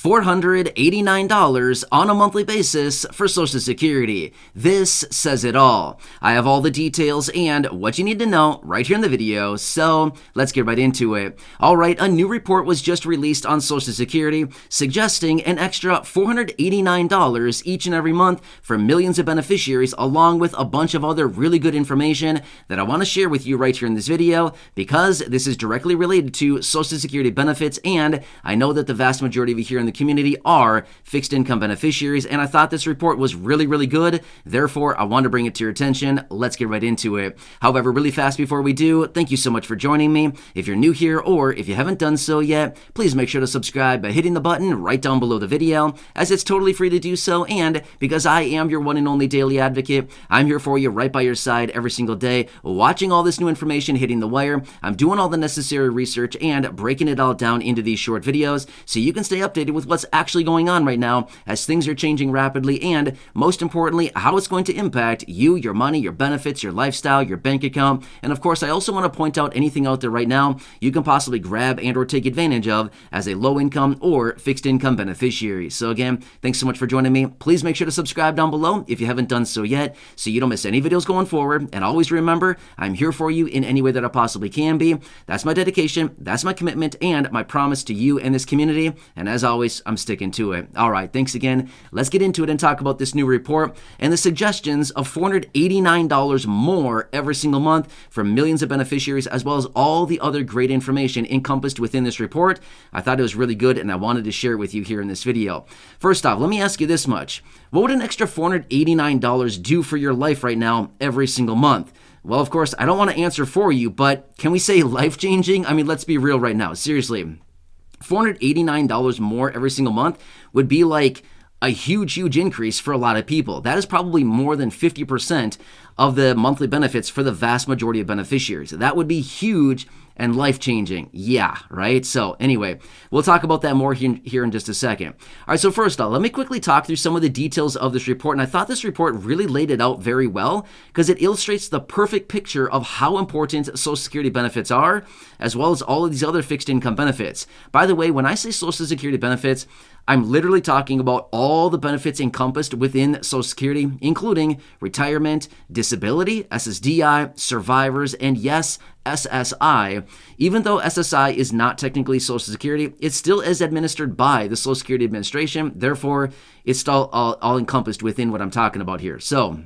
$489 on a monthly basis for Social Security. This says it all. I have all the details and what you need to know right here in the video, so let's get right into it. Alright, a new report was just released on Social Security suggesting an extra $489 each and every month for millions of beneficiaries, along with a bunch of other really good information that I want to share with you right here in this video, because this is directly related to Social Security benefits, and I know that the vast majority of you here in the community are fixed income beneficiaries, and I thought this report was really good. Therefore, I want to bring it to your attention. Let's get right into it. However, really fast before we do, thank you so much for joining me. If you're new here or if you haven't done so yet, please make sure to subscribe by hitting the button right down below the video, as it's totally free to do so, and because I am your one and only daily advocate, I'm here for you right by your side every single day, watching all this new information hitting the wire. I'm doing all the necessary research and breaking it all down into these short videos so you can stay updated with what's actually going on right now as things are changing rapidly, and most importantly, how it's going to impact you, your money, your benefits, your lifestyle, your bank account. And of course, I also want to point out anything out there right now you can possibly grab and or take advantage of as a low income or fixed income beneficiary. So again, thanks so much for joining me. Please make sure to subscribe down below if you haven't done so yet so you don't miss any videos going forward. And always remember, I'm here for you in any way that I possibly can be. That's my dedication, that's my commitment, and my promise to you and this community. And as always, I'm sticking to it. All right, thanks again. Let's get into it and talk about this new report and the suggestions of $489 more every single month for millions of beneficiaries, as well as all the other great information encompassed within this report. I thought it was really good, and I wanted to share it with you here in this video. First off, let me ask you this much. What would an extra $489 do for your life right now every single month? Well, of course, I don't want to answer for you, but can we say life-changing? I mean, let's be real right now. Seriously, $489 more every single month would be like a huge increase for a lot of people. That is probably more than 50% of the monthly benefits for the vast majority of beneficiaries. That would be huge and life-changing. Yeah, right? So anyway, we'll talk about that more here in just a second. All right, so first off, let me quickly talk through some of the details of this report. And I thought this report really laid it out very well because it illustrates the perfect picture of how important Social Security benefits are, as well as all of these other fixed income benefits. By the way, when I say Social Security benefits, I'm literally talking about all the benefits encompassed within Social Security, including retirement, disability, SSDI, survivors, and yes, SSI. Even though SSI is not technically Social Security, it still is administered by the Social Security Administration. Therefore, it's still all encompassed within what I'm talking about here. So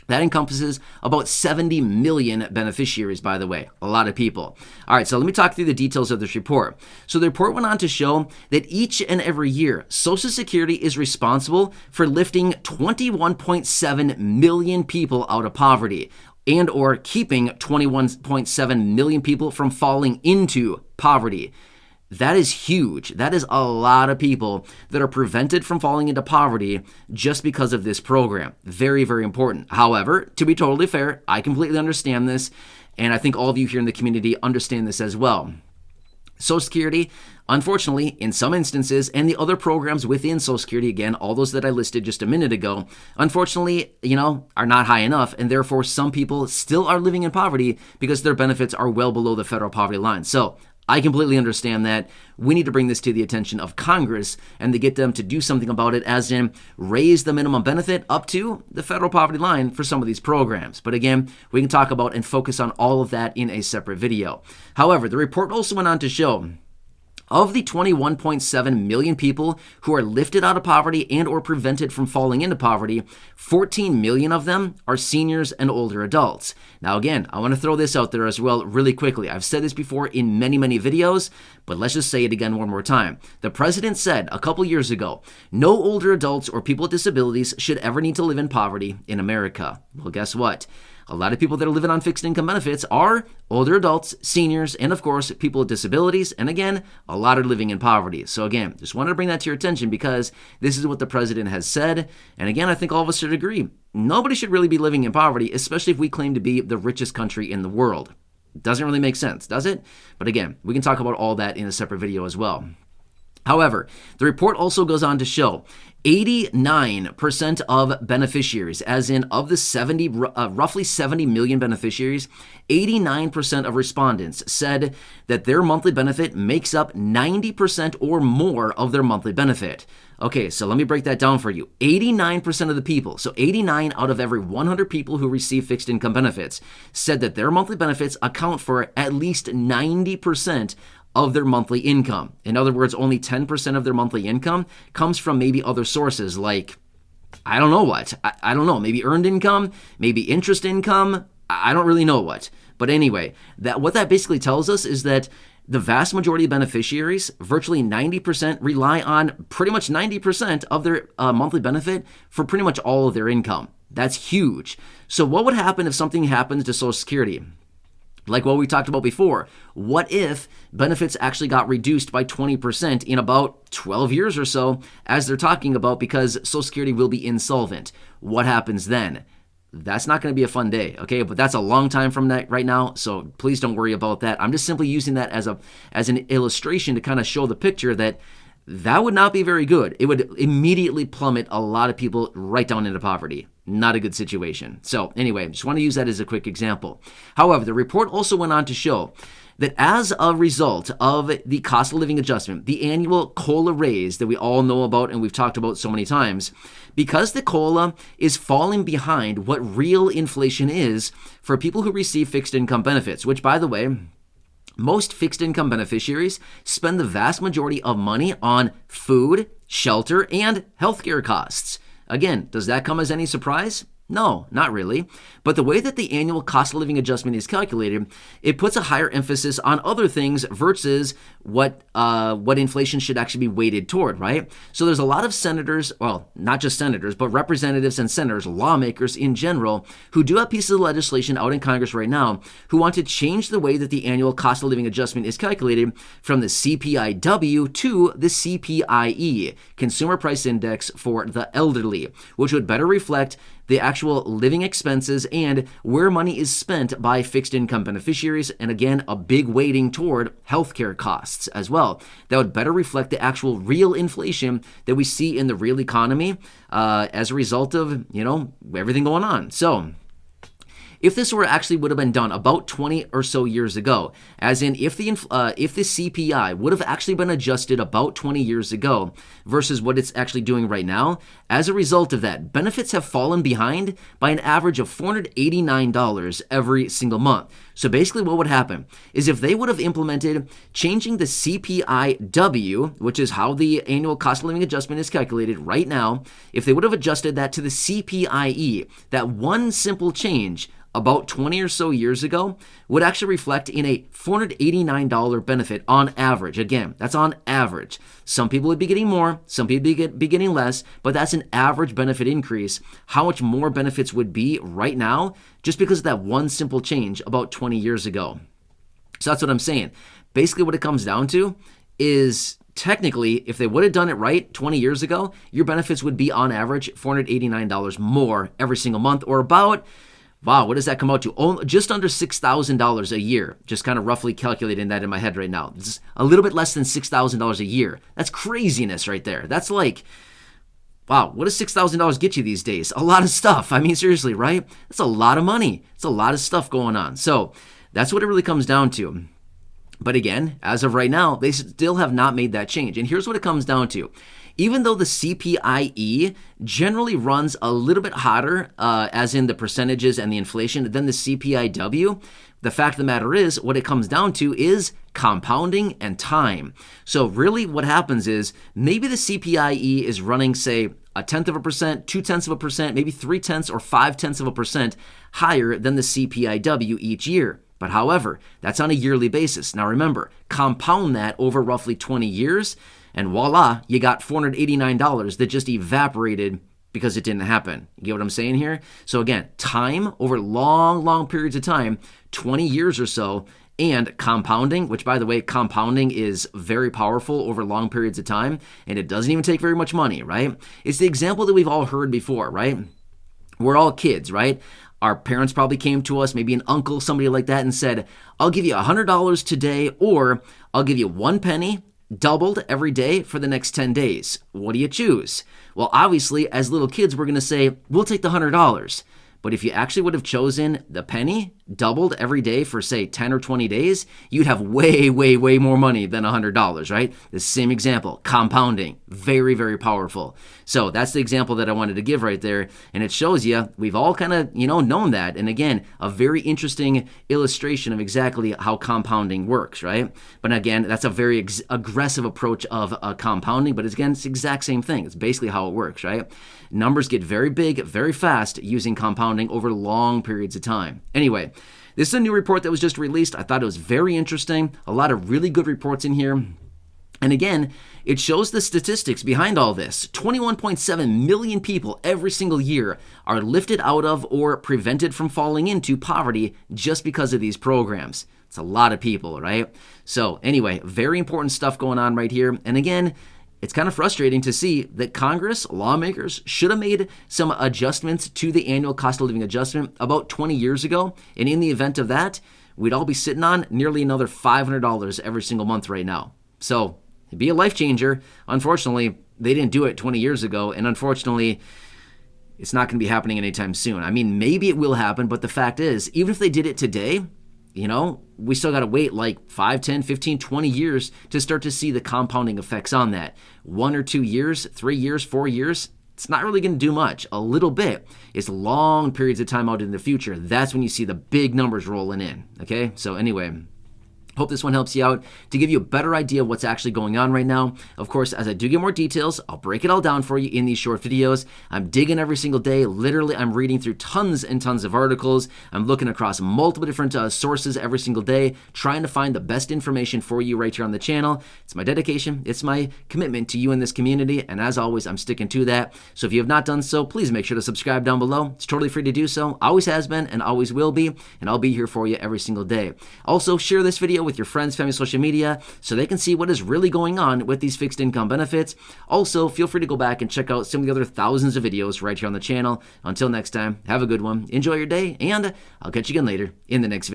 that encompasses about 70 million beneficiaries, by the way, a lot of people. All right, so let me talk through the details of this report. So the report went on to show that each and every year, Social Security is responsible for lifting 21.7 million people out of poverty, and or keeping 21.7 million people from falling into poverty. That is huge. That is a lot of people that are prevented from falling into poverty just because of this program. Very important. However, to be totally fair, I completely understand this, and I think all of you here in the community understand this as well. Social Security, unfortunately, in some instances, and the other programs within Social Security, again, all those that I listed just a minute ago, unfortunately, are not high enough, and therefore some people still are living in poverty because their benefits are well below the federal poverty line. So I completely understand that. We need to bring this to the attention of Congress and to get them to do something about it, as in raise the minimum benefit up to the federal poverty line for some of these programs. But again, we can talk about and focus on all of that in a separate video. However, the report also went on to show of the 21.7 million people who are lifted out of poverty and or prevented from falling into poverty, 14 million of them are seniors and older adults. Now again, I want to throw this out there as well really quickly. I've said this before in many videos, but let's just say it again one more time. The president said a couple years ago, no older adults or people with disabilities should ever need to live in poverty in America. Well, guess what? A lot of people that are living on fixed income benefits are older adults, seniors, and of course, people with disabilities. And again, a lot are living in poverty. So again, just wanted to bring that to your attention because this is what the president has said. And again, I think all of us should agree. Nobody should really be living in poverty, especially if we claim to be the richest country in the world. Doesn't really make sense, does it? But again, we can talk about all that in a separate video as well. However, the report also goes on to show 89% of beneficiaries, as in of the roughly 70 million beneficiaries, 89% of respondents said that their monthly benefit makes up 90% or more of their monthly benefit. Okay, so let me break that down for you. 89% of the people, so 89 out of every 100 people who receive fixed income benefits, said that their monthly benefits account for at least 90% of their monthly income. In other words, only 10% of their monthly income comes from maybe other sources like, I don't know what. I don't know, maybe earned income, maybe interest income. I don't really know what. But anyway, what that basically tells us is that the vast majority of beneficiaries, virtually 90%, rely on pretty much 90% of their monthly benefit for pretty much all of their income. That's huge. So what would happen if something happens to Social Security? Like what we talked about before, what if benefits actually got reduced by 20% in about 12 years or so, as they're talking about, because Social Security will be insolvent? What happens then? That's not going to be a fun day, okay? But that's a long time from that right now, so please don't worry about that. I'm just simply using that as an illustration to kind of show the picture that would not be very good. It would immediately plummet a lot of people right down into poverty. Not a good situation. So anyway, just want to use that as a quick example. However, the report also went on to show that as a result of the cost of living adjustment, the annual COLA raise that we all know about and we've talked about so many times, because the COLA is falling behind what real inflation is for people who receive fixed income benefits, which, by the way, most fixed income beneficiaries spend the vast majority of money on food, shelter, and healthcare costs. Again, does that come as any surprise? No, not really. But the way that the annual cost of living adjustment is calculated, it puts a higher emphasis on other things versus what inflation should actually be weighted toward, right? So there's a lot of senators, well, not just senators, but representatives and senators, lawmakers in general, who do have pieces of legislation out in Congress right now who want to change the way that the annual cost of living adjustment is calculated from the CPIW to the CPIE, Consumer Price Index for the elderly, which would better reflect the actual living expenses and where money is spent by fixed income beneficiaries, and again, a big weighting toward healthcare costs as well. That would better reflect the actual real inflation that we see in the real economy as a result of, everything going on. So if this would have been done about 20 or so years ago, as in if the CPI would have actually been adjusted about 20 years ago versus what it's actually doing right now, as a result of that, benefits have fallen behind by an average of $489 every single month. So basically what would happen is if they would have implemented changing the CPIW, which is how the annual cost of living adjustment is calculated right now, if they would have adjusted that to the CPIE, that one simple change about 20 or so years ago would actually reflect in a $489 benefit on average. Again, that's on average. Some people would be getting more, some people would be getting less, but that's an average benefit increase. How much more benefits would be right now just because of that one simple change about 20 years ago. So that's what I'm saying. Basically what it comes down to is technically, if they would have done it right 20 years ago, your benefits would be on average $489 more every single month, or about, wow, what does that come out to? Just under $6,000 a year. Just kind of roughly calculating that in my head right now. It's a little bit less than $6,000 a year. That's craziness right there. That's like, wow, what does $6,000 get you these days? A lot of stuff. I mean, seriously, right? That's a lot of money. It's a lot of stuff going on. So that's what it really comes down to. But again, as of right now, they still have not made that change. And here's what it comes down to. Even though the CPIE generally runs a little bit hotter, as in the percentages and the inflation, than the CPIW, the fact of the matter is, what it comes down to is compounding and time. So really what happens is maybe the CPIE is running, say, 0.1%, 0.2%, maybe 0.3 or 0.5% higher than the CPIW each year. But however, that's on a yearly basis. Now remember, compound that over roughly 20 years, and voila, you got $489 that just evaporated because it didn't happen. You get what I'm saying here? So again, time over long periods of time, 20 years or so, and compounding, which by the way, compounding is very powerful over long periods of time, and it doesn't even take very much money, right? It's the example that we've all heard before, right? We're all kids, right? Our parents probably came to us, maybe an uncle, somebody like that, and said, I'll give you $100 today, or I'll give you 1 penny doubled every day for the next 10 days. What do you choose? Well, obviously, as little kids, we're going to say, we'll take the $100. But if you actually would have chosen the penny, doubled every day for, say, 10 or 20 days, you'd have way, way, way more money than $100, right? The same example, compounding, very, very powerful. So that's the example that I wanted to give right there. And it shows you, we've all kind of, known that. And again, a very interesting illustration of exactly how compounding works, right? But again, that's a very aggressive approach of compounding, but again, it's the exact same thing. It's basically how it works, right? Numbers get very big, very fast using compounding over long periods of time. Anyway, this is a new report that was just released. I thought it was very interesting. A lot of really good reports in here. And again, it shows the statistics behind all this. 21.7 million people every single year are lifted out of or prevented from falling into poverty just because of these programs. It's a lot of people, right? So anyway, very important stuff going on right here. And again, it's kind of frustrating to see that Congress, lawmakers, should have made some adjustments to the annual cost of living adjustment about 20 years ago. And in the event of that, we'd all be sitting on nearly another $500 every single month right now. So it'd be a life changer. Unfortunately, they didn't do it 20 years ago. And unfortunately, it's not going to be happening anytime soon. I mean, maybe it will happen. But the fact is, even if they did it today, we still got to wait like 5, 10, 15, 20 years to start to see the compounding effects on that. 1 or 2 years, 3 years, 4 years, it's not really going to do much. A little bit. It's long periods of time out in the future. That's when you see the big numbers rolling in. Okay? So anyway, hope this one helps you out to give you a better idea of what's actually going on right now. Of course, as I do get more details, I'll break it all down for you in these short videos. I'm digging every single day. Literally, I'm reading through tons and tons of articles. I'm looking across multiple different sources every single day, trying to find the best information for you right here on the channel. It's my dedication. It's my commitment to you in this community. And as always, I'm sticking to that. So if you have not done so, please make sure to subscribe down below. It's totally free to do so. Always has been and always will be. And I'll be here for you every single day. Also, share this video with your friends, family, social media, so they can see what is really going on with these fixed income benefits. Also, feel free to go back and check out some of the other thousands of videos right here on the channel. Until next time, have a good one, enjoy your day, and I'll catch you again later in the next video.